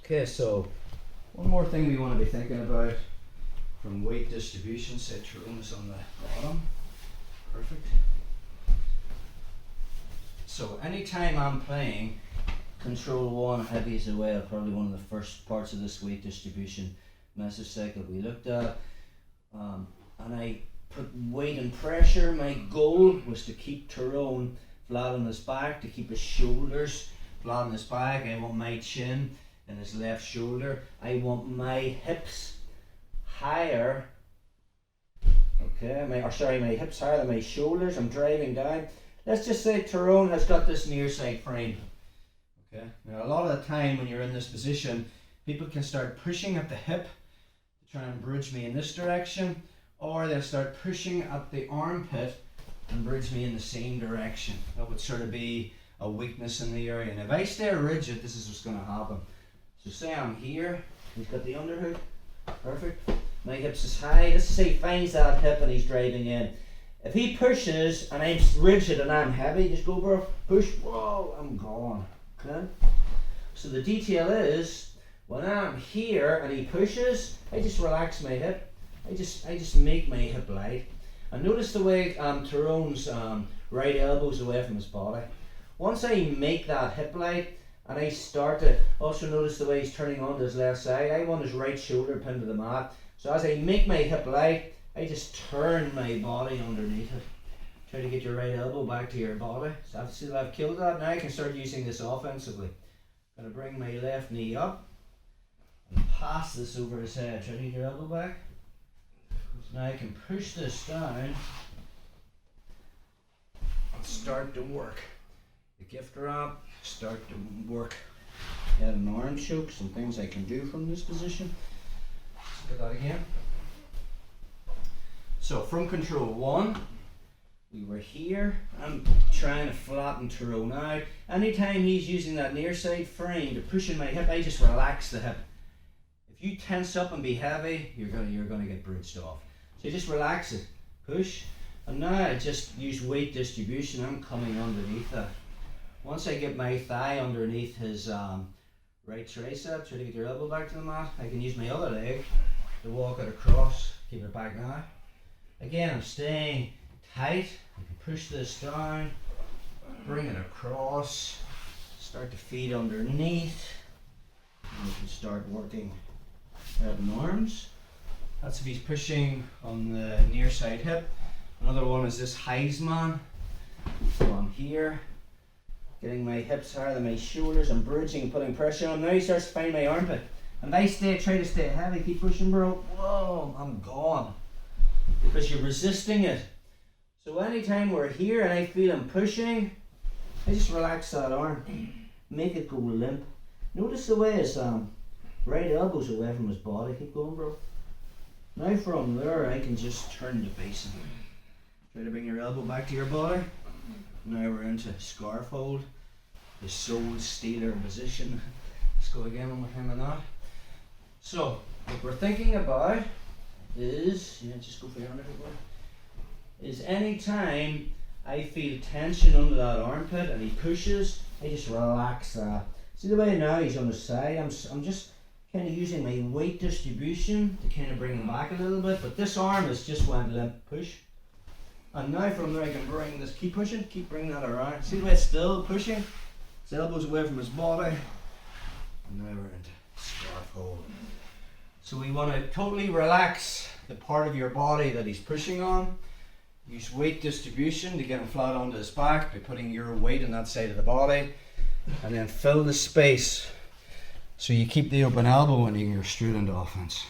Okay, so one more thing we want to be thinking about from weight distribution. Say Tyrone is on the bottom. Perfect. So anytime I'm playing control one heavy as well, probably one of the first parts of this weight distribution mesocycle we looked at, and I put weight and pressure. My goal was to keep Tyrone flat on his back, to keep his shoulders flat on his back. I want my chin in his left shoulder. I want my hips higher. Okay, my hips higher than my shoulders. I'm driving down. Let's just say Tyrone has got this near side frame. Okay, now a lot of the time when you're in this position, people can start pushing at the hip to try and bridge me in this direction, or they'll start pushing at the armpit and bridge me in the same direction. That would sort of be a weakness in the area. And if I stay rigid, this is what's going to happen. So say I'm here, he's got the underhook, perfect. My hips is high. Let's say he finds that hip and he's driving in. If he pushes and I'm rigid and I'm heavy, just go bro, push, whoa, I'm gone. Okay? So the detail is, when I'm here and he pushes, I just relax my hip. I just make my hip light. And notice the way Tyrone's right elbow's away from his body. Once I make that hip light and I start to, also notice the way he's turning onto his left side. I want his right shoulder pinned to the mat. So as I make my hip light, I just turn my body underneath it. Try to get your right elbow back to your body. So see that I've killed that. Now I can start using this offensively. Gonna bring my left knee up and pass this over his head. Try to get your elbow back. So now I can push this down and start to work. The gift wrap, start to work. Head and arm choke, some things I can do from this position. Let's look at that again. So from control one, we were here. I'm trying to flatten Tyrone out. Anytime he's using that near side frame to push in my hip, I just relax the hip. If you tense up and be heavy, you're gonna get bridged off. So just relax it, push, and now I just use weight distribution. I'm coming underneath that. Once I get my thigh underneath his right tricep, try to get your elbow back to the mat. I can use my other leg to walk it across. Keep it back now. Again, I'm staying tight. I can push this down, bring it across, start to feed underneath, and we can start working head and arms. That's if he's pushing on the near side hip. Another one is this Heisman. So I'm here, getting my hips higher than my shoulders. I'm bridging, putting pressure on. Now he starts to find my armpit. And I try to stay heavy, keep pushing, bro. Whoa, I'm gone. Because you're resisting it. So anytime we're here and I feel him pushing, I just relax that arm, make it go limp. Notice the way his right elbow's away from his body. Keep going, bro. Now from there, I can just turn to facing. Try to bring your elbow back to your body. Now we're into scarf hold, the soul stealer position. Let's go again one more time on that. So what we're thinking about is, just go for your hand everybody, is any time I feel tension under that armpit and he pushes, I just relax that. See the way now he's on the side, I'm just kind of using my weight distribution to kind of bring him back a little bit, but this arm has just went limp, push. And now from there I can bring this, keep pushing, keep bringing that around. See the way it's still pushing? His elbow's away from his body. And now we're into scarf hold. So we want to totally relax the part of your body that he's pushing on. Use weight distribution to get him flat onto his back by putting your weight on that side of the body. And then fill the space so you keep the open elbow when you're straight into offense.